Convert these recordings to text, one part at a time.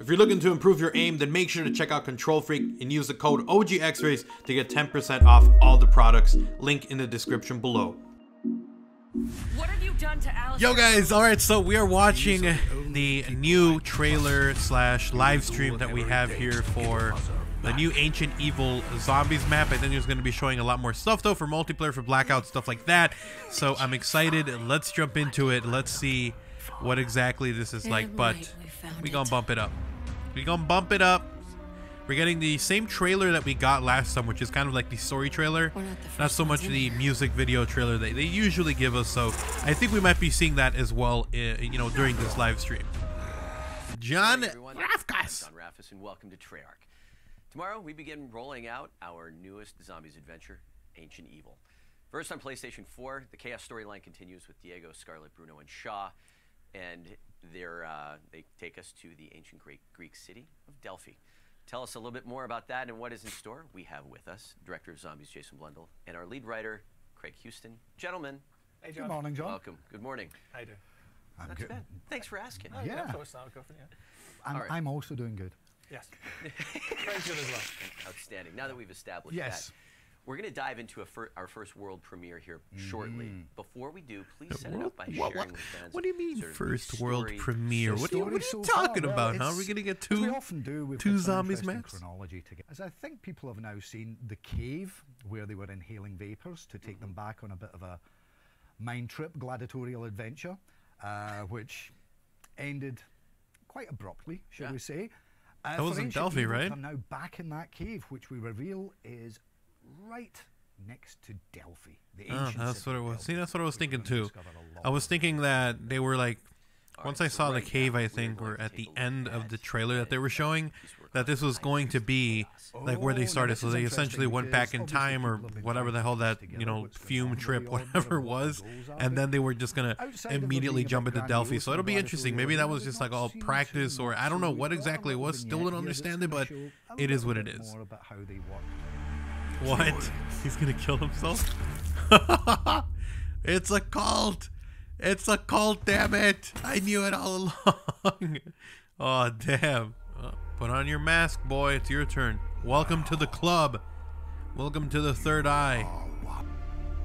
If you're looking to improve your aim, then make sure to check out Control Freak and use the code OGXRAYZ to get 10% off all the products. Link in the description below. What have you done to Alice? Yo guys, alright, so we are watching the new trailer slash live stream that we have here for the new Ancient Evil Zombies map. I think there's going to be showing a lot more stuff though for multiplayer, for Blackout, stuff like that. So I'm excited. Let's jump into it. Let's see what exactly this is like, but we gonna bump it up. We gonna bump it up. We're getting the same trailer that we got last time, which is kind of like the story trailer, not so much the music video trailer that they usually give us. So I think we might be seeing that as well, you know, during this live stream. John Rafkas. John Rafkas, and welcome to Treyarch. Tomorrow we begin rolling out our newest Zombies adventure, Ancient Evil. First on PlayStation 4, the Chaos storyline continues with Diego, Scarlet, Bruno, and Shaw, and they take us to the ancient Greek city of Delphi. Tell us a little bit more about that and what is in store. We have with us Director of Zombies Jason Blundell and our lead writer Craig Houston. Gentlemen, hey, John. Good morning, John. Welcome. Good morning. How you doing? I'm not good. Too bad. Thanks for asking. Oh, yeah. I'm also doing good. Yes. Craig's good as well. Outstanding. Now that we've established that, we're going to dive into our first world premiere here shortly. Before we do, please set it up by sharing with fans. What do you mean first world premiere? What are you talking about? How are we going to get two zombies maps? Chronology together. As I think people have now seen the cave where they were inhaling vapors to take them back on a bit of a mind trip, gladiatorial adventure, which ended quite abruptly, shall we say. That was in Delphi, right? I'm now back in that cave, which we reveal is right next to Delphi. That's what it was. See, that's what I was thinking too. I was thinking that they were like, once I saw the cave, I think, or at the end of the trailer that they were showing, that this was going to be like where they started. So they essentially went back in time, or whatever the hell that, you know, fume trip, whatever it was, and then they were just gonna immediately jump into Delphi. So it'll be interesting. Maybe that was just like all practice, or I don't know what exactly it was. Still don't understand it, but it is what it is. What? He's gonna kill himself? It's a cult! It's a cult, damn it! I knew it all along! Oh, damn. Put on your mask, boy. It's your turn. Welcome to the club. Welcome to the third eye.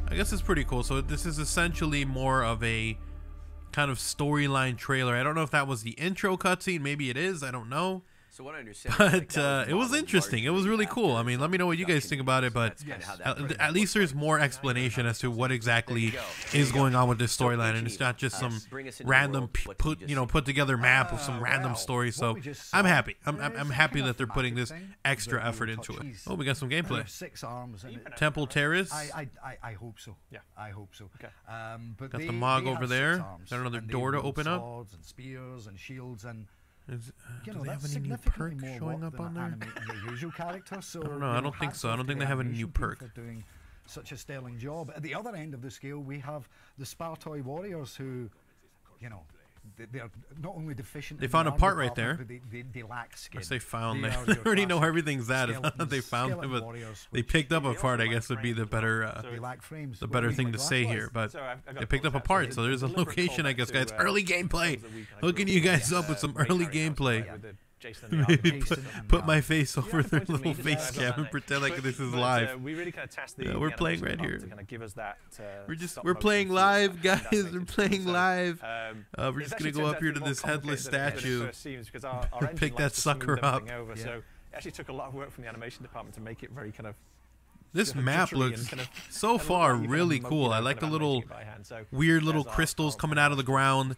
I guess it's pretty cool. So this is essentially more of a kind of storyline trailer. I don't know if that was the intro cutscene. Maybe it is. I don't know. So what I understand, but it was interesting. It was really cool. I mean, let me know what you guys think about it. But at least there's more explanation as to what exactly is going on with this storyline, and it's not just some random put together map of some random story. So I'm happy. I'm happy that they're putting this extra effort into it. Oh, we got some gameplay. 6 arms. Temple Terrace. I hope so. Yeah, I hope so. Okay. But got the Mog over there. Got another door to open up. Swords and spears and shields and. Do they have any new perks showing up on there? Usual character, so I don't know. I don't think so. I don't think they have a new perk. Doing such a sterling job. At the other end of the scale, we have the Spartoi warriors who, you know, they're not only deficient. They found a part right there. They lack skin. They found. They already know everything's that. It's not that they found it, but they picked up a part. I guess would be the better, the better thing to say here. But they picked up a part, so there's a location, I guess, guys. Early gameplay. Hooking you guys up with some early gameplay. Maybe put my face over their little face cam and pretend like this is live. We really kind of test the we're playing right here. To kind of give us that, we're playing live, guys. We're playing live. We're just gonna go up here to this headless statue. Pick that sucker up. So it actually took a lot of work from the animation department to make it very kind of. This map looks so far really cool. I like the little weird little crystals coming out of the ground.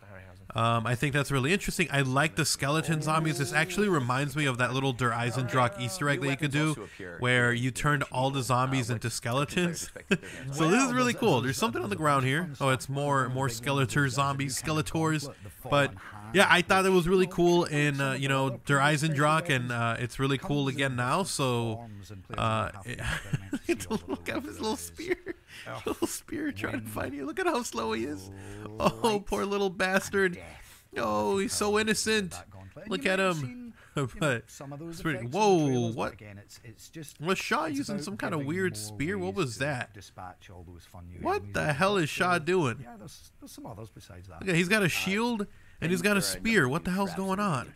I think that's really interesting. I like the skeleton zombies. This actually reminds me of that little Der Eisendrache Easter egg that you could do, where you turned all the zombies into skeletons. So this is really cool. There's something on the ground here. Oh, it's more Skeletor zombies, Skeletors. But yeah, I thought it was really cool in you know, Der Eisendrache, and it's really cool again now. So look at his little spear. Little spear trying to find you. Look at how slow he is. Oh, poor little bastard. Oh, he's so innocent. Look at him. But it's pretty, whoa, what? Was Shaw using some kind of weird spear? What was that? What the hell is Shaw doing? Yeah, there's some others besides that. Okay, he's got a shield and he's got a spear. What the hell's going on?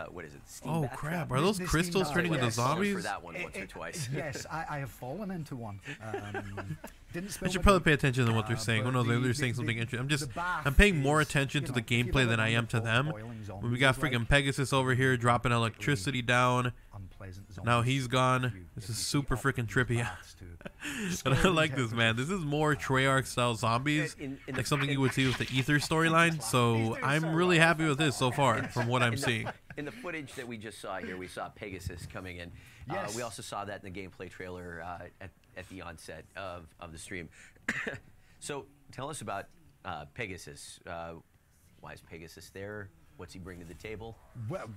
what is it? Steam Oh bath crap! trap? Are those The crystals steam turning bath. into Yes. Fallen zombies? For that one once or twice. Yes, I have fallen into one. Didn't I spill should my probably drink. pay attention to what they're saying. Who But knows? Maybe the- they're saying the- something interesting. the bath I'm paying more is, attention you to know, the if you gameplay live than I in am to the them. boiling zombies When we got is like freaking Pegasus over here dropping electricity down. unpleasant Now zombies. he's gone. If you- This if is you super heat up freaking these trippy. baths to But I scalding like this, man. This is more Treyarch style zombies, In the- like something you would see with the Ether storyline. So I'm really happy with this so far, from what I'm seeing. In the footage that we just saw here, we saw Pegasus coming in. Yes. We also saw that in the gameplay trailer at the onset of the stream. So tell us about Pegasus. Why is Pegasus there? What's he bring to the table? Well,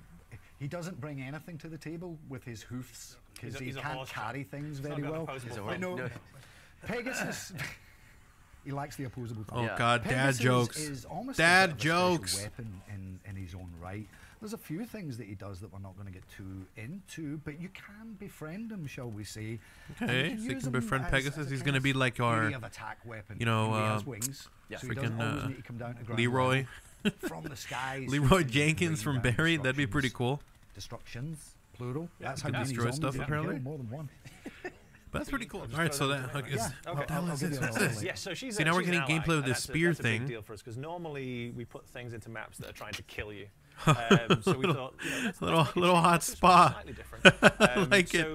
he doesn't bring anything to the table with his hoofs because he He's a can't horse. carry things He's not very got well. opposable He's a thumbs. No, No. Pegasus. He likes the opposable thumb. Oh Yeah. god, dad Pegasus jokes. is almost Dad a bit of a special jokes. weapon in his own right. There's a few things that he does that we're not going to get too into, but you can befriend him, shall we say? And Okay, you so you use can him befriend as Pegasus. a He's kind gonna of be like our, area of attack weapon. you know, He has wings, yeah, so he doesn't freaking, always need to come down to ground Leroy. level. From the skies. Leroy he can Jenkins rain from down Barry. That'd be pretty destructions. cool. Destructions, plural. Yeah, That's you how can many destroy zombies stuff, you can apparently. kill, more than one. But that's pretty cool. All right, so that okay, Yeah. what the hell I'll is give this? you What's an this? overlay. Yeah, so she's See, now we're she's an getting ally, gameplay with and this spear that's a thing. big deal for us because normally we put things into maps that are trying to kill you. So we thought, you know, let's Little- make it little hot something spa. slightly different. I like it.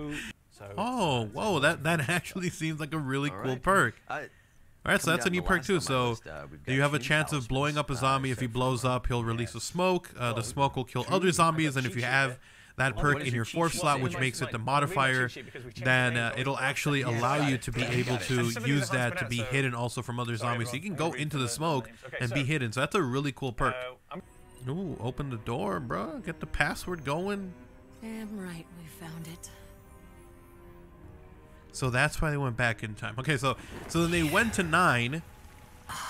So Oh, whoa, that actually seems like a really All cool right. perk. All right, so Coming that's a down new the perk last too. on my So list, we've got you have a Sheen chance of blowing up a Talismans, zombie. If he set blows from, up, he'll release a smoke. The well, smoke will kill true. other zombies, and if cheat you sheet have there. that What perk is in your your cheat fourth sheet? slot, Well, which it makes it might- the might- might be my modifier, cheat sheet because we changed then the name it'll over. actually Yeah, allow got you it. to be Yeah, able got it. to And somebody use that that hasn't to been be out, so- hidden also from other Sorry, zombies. So you everyone. can I'm go gonna into read the the smoke names. Okay, and be so- hidden. So that's a really cool perk. I'm Ooh, open the door, bro. Get the password going. Damn right, we found it. So that's why they went back in time. Okay, so then they went to 9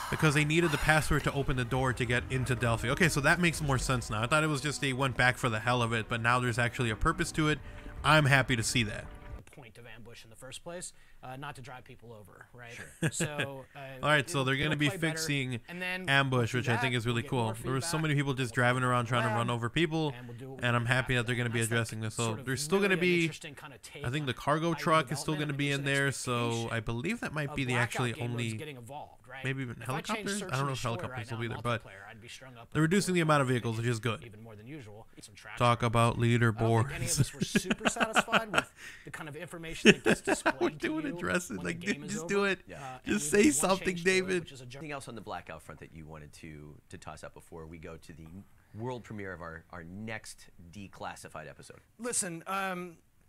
because they needed the password to open the door to get into Delphi. Okay, so that makes more sense now. I thought it was just they went back for the hell of it, but now there's actually a purpose to it. I'm happy to see that. the point of ambush in the first place, not to drive people over, right? Sure. So, All right, so they're going to it'll be play better, fixing and then ambush, through which I think that, is really we'll get cool. more There were so feedback, many people just driving around trying to run over people, and we'll do what we and I'm do happy that after they're going to be That's addressing this. So sort of there's still going to really an be, interesting kind of take I think the on cargo IE truck is still going to development. be in I mean, there's there, an so expectation I believe that might of be the Blackout actually game modes only, getting evolved, right? maybe even If I changed helicopters? search I don't know to if destroy helicopters right will be now there, in but multiplayer, I'd be strung up they're with reducing the more amount of vehicles, which is information, good. even more than usual. Some traction. Talk about I don't think any of leaderboards. us were super satisfied with the kind of information that gets displayed We're to doing you addresses. when Like, the game dude, is just over. do it. And Just we say made one something, change to it, David. which is a Anything else on the Blackout front that you wanted to toss up before we go to the world premiere of our next declassified episode? Listen,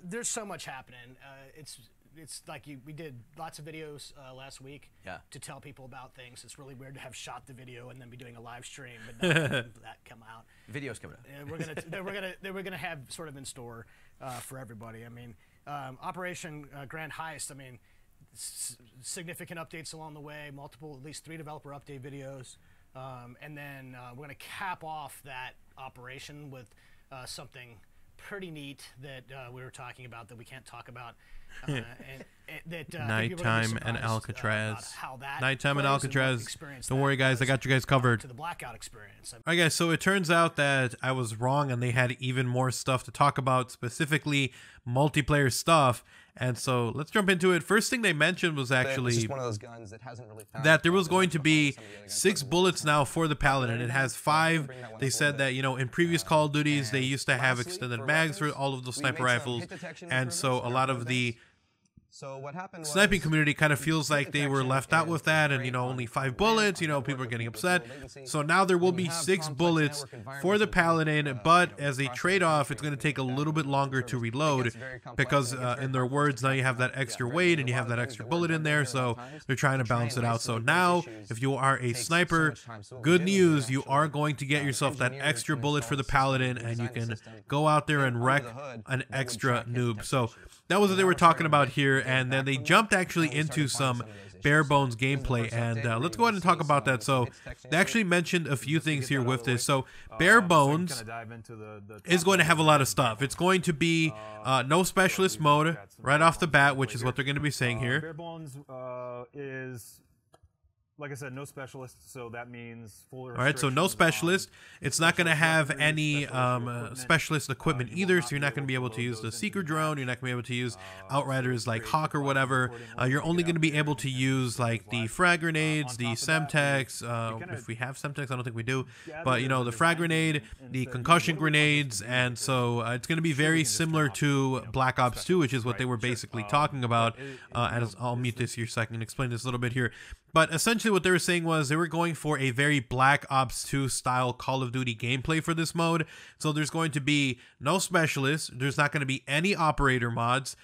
there's so much happening. It's like we did lots of videos last week to tell people about things. It's really weird to have shot the video and then be doing a live stream, but not have that come out. Video's coming up. We're gonna have sort of in store for everybody. I mean, Operation Grand Heist. I mean, significant updates along the way. Multiple, at least 3 developer update videos, and then we're gonna cap off that operation with something pretty neat that we were talking about that we can't talk about. And that Nighttime and Alcatraz. Nighttime and plays Alcatraz. experience Don't that worry, guys. I got you guys covered. to the Blackout experience. All right, guys, so it turns out that I was wrong and they had even more stuff to talk about, specifically multiplayer stuff. And so let's jump into it. First thing they mentioned was actually just one of those guns that hasn't really found that there was its going to be some of the other guns 6 bullets now for the Paladin. It has 5. They said that, you know, in previous Call of Duties, they used to have lastly, extended for mags for weapons, all of the we sniper made some rifles. hit detection And so a improvements lot in our of the events. So what happened was sniping community kind of feels hit like they were detection left out is with that, and great you know, on only 5 RAM, bullets, you on know, people are network getting with upset. low latency. So now there will When be you have 6 complex bullets network environments for the with, Paladin, but you know, as a processing trade-off, it's going to things take a like that, little bit longer to service, it reload gets very complex because and it gets very in their complex words, now you have that to extra yeah, weight there's and you a have lot of that things extra that bullet weren't in done there, a lot of so times. they're trying to To try balance and it out. isolate So those now, issues if you are a takes so sniper, much time. So what we good did was we news, you actually, are going to get yourself that engineered extra and bullet for the installed the Paladin, system, and you designed the can system, go out there and and under wreck the hood, an that would extra track hit noob. detection So issues. that was what they Now were we're trying talking to about get here, back and then they from that, jumped actually and we into started finding some some of those issues. bare bones This is the gameplay, first and update where let's you go ahead will and talk see about some that. So hit detection they actually issues. mentioned a few Just to things get here that out with of the this. So way, bare so we can bones kinda dive into the is going to have a lot of stuff. It's going to be no specialist we've mode got some right Bare off the Bones bat, gameplay which is what here. they're going to be saying here. Bare Bones is like I said, no specialist, so that means full. All right, so no specialist. It's not going to have any specialist equipment either, so you're not going to be able to use the Seeker drone. You're not going to be able to use Outriders like Hawk or whatever. You're only going to be able to use like the frag grenades, the Semtex. If we have Semtex, I don't think we do, but you know, the frag grenade, the concussion grenades, and so it's going to be very similar to Black Ops 2, which is what they were basically talking about. As I'll mute this here so I can explain this a little bit here. But essentially what they were saying was they were going for a very Black Ops 2 style Call of Duty gameplay for this mode. So there's going to be no specialists. There's not going to be any operator mods.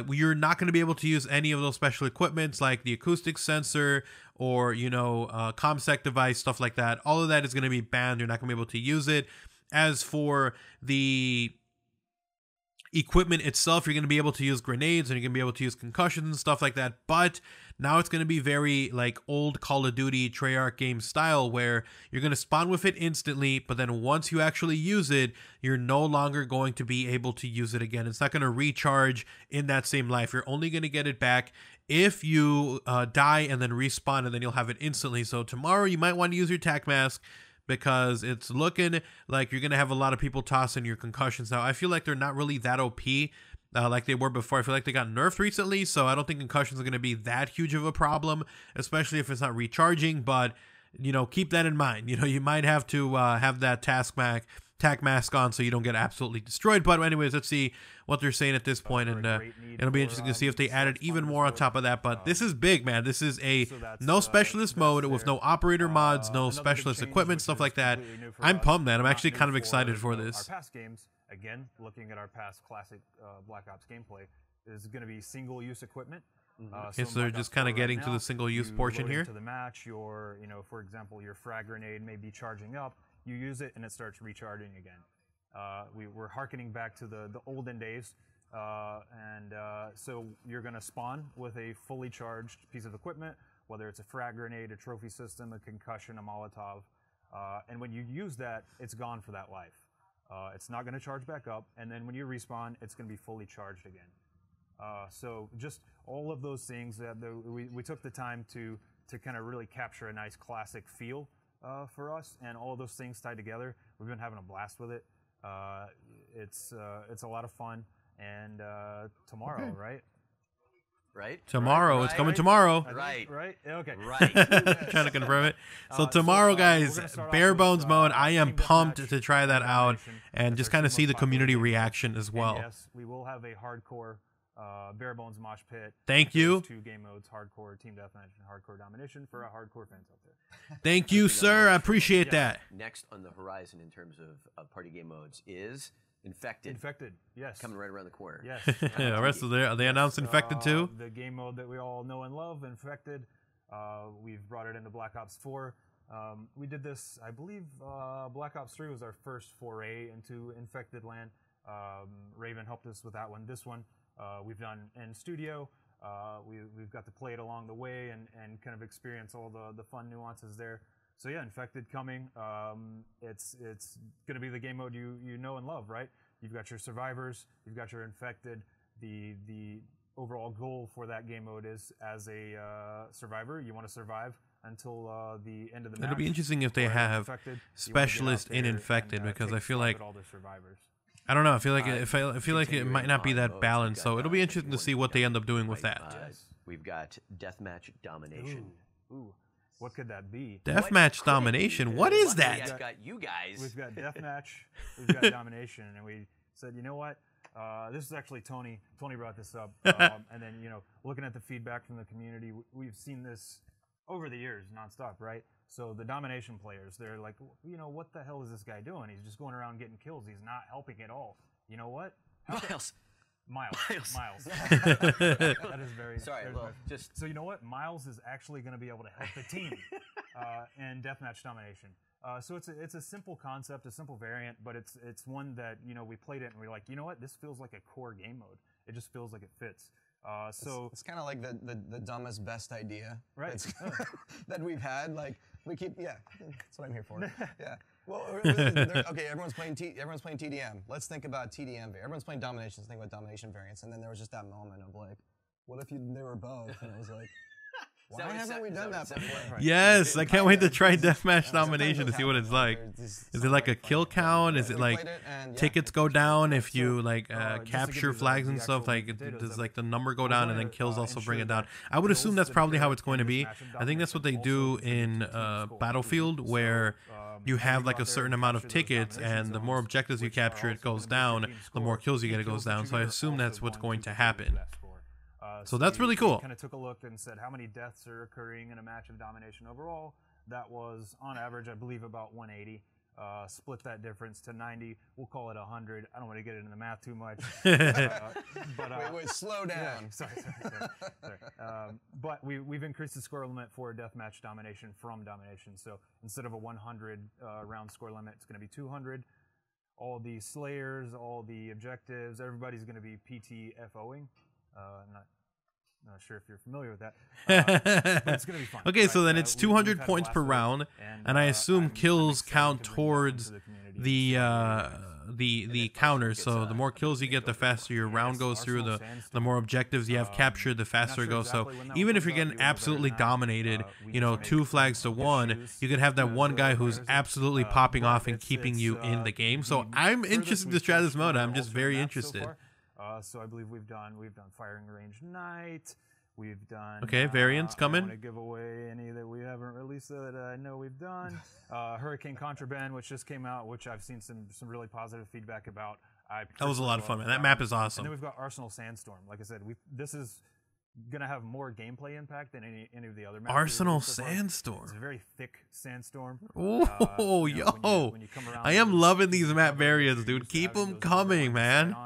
You're not going to be able to use any of those special equipments like the acoustic sensor or, you know, ComSec device, stuff like that. All of that is going to be banned. You're not going to be able to use it. As for the equipment itself, you're going to be able to use grenades and you're going to be able to use concussions and stuff like that, but now it's going to be very like old Call of Duty Treyarch game style where you're going to spawn with it instantly, but then once you actually use it, you're no longer going to be able to use it again. It's not going to recharge in that same life. You're only going to get it back if you die and then respawn, and then you'll have it instantly. So tomorrow you might want to use your tac mask, because it's looking like you're going to have a lot of people tossing your concussions. Now, I feel like they're not really that OP like they were before. I feel like they got nerfed recently, so I don't think concussions are going to be that huge of a problem, especially if it's not recharging. But, you know, keep that in mind. You know, you might have to have that tac mask on so you don't get absolutely destroyed. But anyways, let's see what they're saying at this point, and it'll be interesting to see if they added even more on top of that. But this is big, man. This is a no specialist mode with no operator mods, no specialist equipment, stuff like that. I'm pumped, man. I'm actually kind of excited for this. Our past games, again, looking at our past classic Black Ops gameplay, is going to be single-use equipment. So they're just kind of getting to the single-use portion here. To the match, your, you know, for example, your frag grenade may be charging up. You use it and it starts recharging again. We're hearkening back to the olden days, so you're going to spawn with a fully charged piece of equipment, whether it's a frag grenade, a trophy system, a concussion, a Molotov, and when you use that, it's gone for that life. It's not going to charge back up, and then when you respawn, it's going to be fully charged again. So just all of those things that we took the time to kind of really capture a nice classic feel for us, and all of those things tied together. We've been having a blast with it. It's a lot of fun, and tomorrow, right? Tomorrow, it's coming tomorrow. Right. Okay. Right. Trying to confirm it. So tomorrow, guys, bare bones mode. I am pumped to try that out and just kind of see the community reaction as well. And yes, we will have a hardcore bare bones mosh pit. Thank you. 2 game modes: hardcore team deathmatch and hardcore domination for our hardcore fans out there. Thank you, sir. I appreciate that. Next on the horizon in terms of party game modes is Infected. Infected, yes. Coming right around the corner. Yes. The rest of they announced Infected too. The game mode that we all know and love, Infected. We've brought it into Black Ops 4. We did this, I believe, Black Ops 3 was our first foray into Infected land. Raven helped us with that one. This one we've done in studio. We've got to play it along the way and kind of experience all the fun nuances there. So yeah, Infected coming. It's going to be the game mode you know and love, right? You've got your survivors, you've got your Infected. The overall goal for that game mode is, as a survivor, you want to survive until the end of the match. It'll be interesting if they have specialists in Infected, because I feel like I don't know. I feel like I feel like it might not be that balanced. So it'll be interesting to see what they end up doing with that. We've got Deathmatch Domination. Ooh. What could that be? Deathmatch Domination. What is that? We've got you guys. We've got Deathmatch. We've got Domination, and we said, you know what? This is actually Tony. Tony brought this up, and then looking at the feedback from the community, we've seen this over the years, nonstop, right? So the Domination players, they're like, what the hell is this guy doing? He's just going around getting kills. He's not helping at all. You know what? Miles. That is very. Sorry, well, just so you know what, Miles is actually going to be able to help the team in Deathmatch Domination. So it's a simple concept, a simple variant, but it's one that we played it and we're like, you know what, this feels like a core game mode. It just feels like it fits. So it's kind of like the dumbest best idea, right? That we've had. Like we keep, that's what I'm here for. Yeah. Well, okay, everyone's playing TDM. Let's think about TDM. Everyone's playing Domination. Let's think about Domination variants. And then there was just that moment of like, what if they were both? And it was like, Why haven't we done that before? Yes, I can't wait to try Deathmatch Domination to see what it's like. Is it like a kill count? Is it like tickets go down if you like capture flags and stuff? Like does like the number go down and then kills also bring it down? I would assume that's probably how it's going to be. I think that's what they do in Battlefield, where you have like a certain amount of tickets, and the more objectives you capture, it goes down. The more kills you get, it goes down. So I assume that's what's going to happen. So that's really cool. Kind of took a look and said how many deaths are occurring in a match of domination overall. That was on average, I believe, about 180. Split that difference to 90. We'll call it 100. I don't want to get into the math too much. Wait, slow down. Yeah, sorry. But we've increased the score limit for deathmatch domination from domination. So instead of a 100 round score limit, it's going to be 200. All the slayers, all the objectives, everybody's going to be PTFOing. Not sure if you're familiar with that, but it's going to be fun. Okay, right? so then it's 200 points per round, and I assume kills count towards the counters. So the more kills you get, the faster your round goes through. The more objectives you have captured, the faster it goes. So even if you're getting absolutely dominated, you know, 2 flags to 1, you could have that one guy who's absolutely popping off and keeping you in the game. So I'm interested to try this mode. I'm just very interested. So I believe we've done firing range night. We've done variants coming. I don't want to give away any that we haven't released that I know we've done. Hurricane Contraband, which just came out, which I've seen some really positive feedback about. That was a lot of fun, man. That map is awesome. And then we've got Arsenal Sandstorm. Like I said, this is gonna have more gameplay impact than any of the other maps. Arsenal Sandstorm. It's a very thick sandstorm. Oh, yo! I am loving these map variants, dude. Keep them coming, man.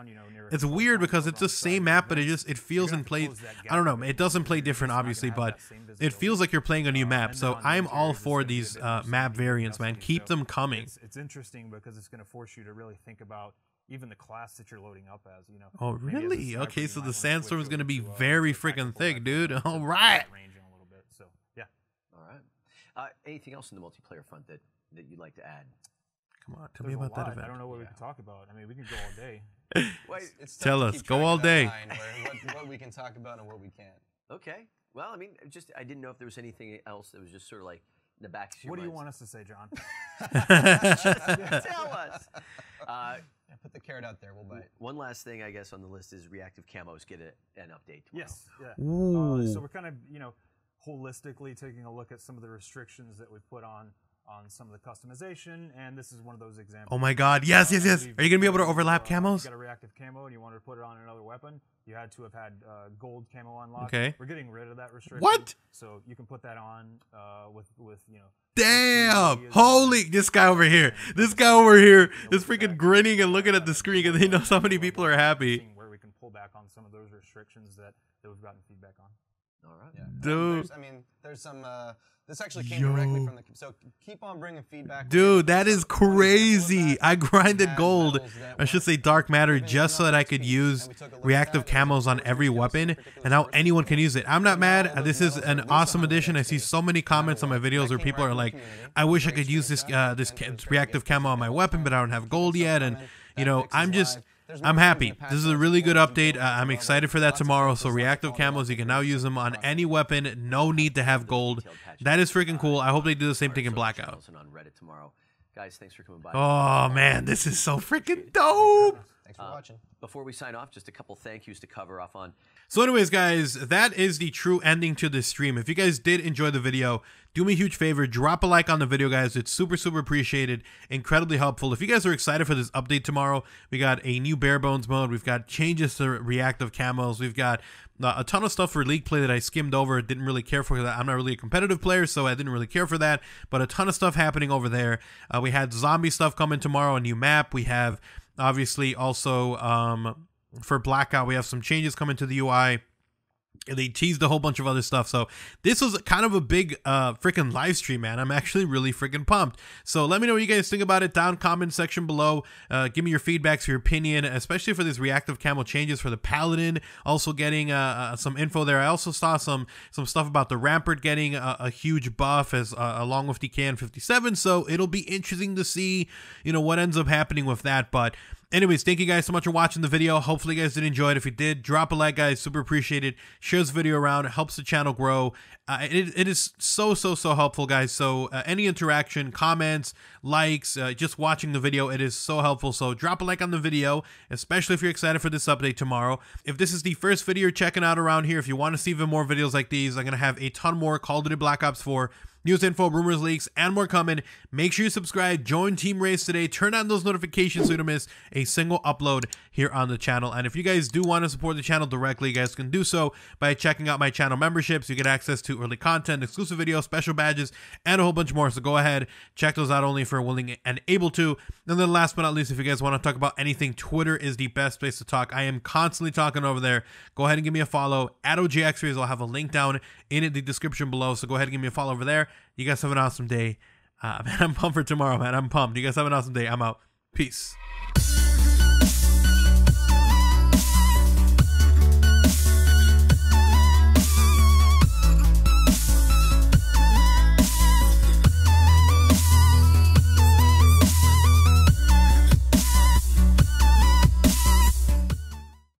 It's weird because it's the same map, but it feels and plays. I don't know. It doesn't play different, obviously, but it feels like you're playing a new map. So I'm all for these map variants, man. Keep them coming. It's interesting because it's going to force you to really think about even the class that you're loading up as. You know. Oh, really? Okay, so the sandstorm is going to be very freaking thick, dude. All right. So yeah. All right. Anything else in the multiplayer front that you'd like to add? Come on, tell me about that event. I don't know what we can talk about. I mean, we can go all day. Tell us, go all day. What we can talk about and what we can't. Okay. Well, I mean, I didn't know if there was anything else that was just sort of like in the back of your What do you minds. want us to say, John? Tell us. Put the carrot out there. We'll bite. One last thing, I guess, on the list is reactive camos get an update tomorrow. Yes. Yeah. So we're kind of, holistically taking a look at some of the restrictions that we've put on some of the customization, and this is one of those examples. Oh my god, yes. Are you going to be able to overlap camos? You got a reactive camo and you wanted to put it on another weapon, you had to have had gold camo unlocked. Okay. We're getting rid of that restriction. What? So you can put that on with Damn! Holy, this guy over here is freaking grinning and looking at the screen because he knows how many people are happy. Where we can pull back on some of those restrictions that we've gotten feedback on. All right. Yeah. Dude. There's some. This actually came directly from the. So keep on bringing feedback. Dude, that is crazy. I grinded gold, I should say dark matter, just so that I could use reactive camos on every weapon, and now anyone can use it. I'm not mad. This is an awesome addition. I see so many comments on my videos where people are like, I wish I could use this reactive camo on my weapon, but I don't have gold yet, and I'm happy. This is a really good update. I'm excited for that tomorrow. So reactive camos, you can now use them on any weapon. No need to have gold. That is freaking cool. I hope they do the same thing in Blackout. On Reddit tomorrow. Guys, thanks for coming by. Oh, man, this is so freaking dope. Thanks for watching. Before we sign off, just a couple thank yous to cover off on. So anyways, guys, that is the true ending to this stream. If you guys did enjoy the video, do me a huge favor, drop a like on the video, guys. It's super, super appreciated, incredibly helpful. If you guys are excited for this update tomorrow, we got a new Barebones mode. We've got changes to reactive camos. We've got a ton of stuff for league play that I skimmed over, didn't really care for that. I'm not really a competitive player, so I didn't really care for that, but a ton of stuff happening over there. We had zombie stuff coming tomorrow, a new map. We have, obviously, also for Blackout, we have some changes coming to the UI. They teased a whole bunch of other stuff. So this was kind of a big freaking live stream, man. I'm actually really freaking pumped. So let me know what you guys think about it down comment section below. Give me your feedbacks, your opinion, especially for these reactive camo changes for the Paladin. Also getting some info there. I also saw some stuff about the Rampart getting a huge buff as along with the KN57. So it'll be interesting to see, what ends up happening with that. But Anyways, thank you guys so much for watching the video. Hopefully you guys did enjoy it. If you did, drop a like, guys. Super appreciated. Share this video around. It helps the channel grow. It is so helpful, guys. So any interaction, comments, likes, just watching the video, it is so helpful. So drop a like on the video, especially if you're excited for this update tomorrow. If this is the first video you're checking out around here, if you want to see even more videos like these, I'm going to have a ton more Call of Duty Black Ops 4 news info, rumors, leaks, and more coming. Make sure you subscribe, join Team Rayz today, turn on those notifications so you don't miss a single upload here on the channel. And if you guys do want to support the channel directly, you guys can do so by checking out my channel memberships. You get access to early content, exclusive videos, special badges, and a whole bunch more. So go ahead, check those out only if you're willing and able to. And then last but not least, if you guys want to talk about anything, Twitter is the best place to talk. I am constantly talking over there. Go ahead and give me a follow at OGXRAYZ. I'll have a link down in the description below. So go ahead and give me a follow over there. You guys have an awesome day. Man, I'm pumped for tomorrow, man. I'm pumped. You guys have an awesome day. I'm out. Peace.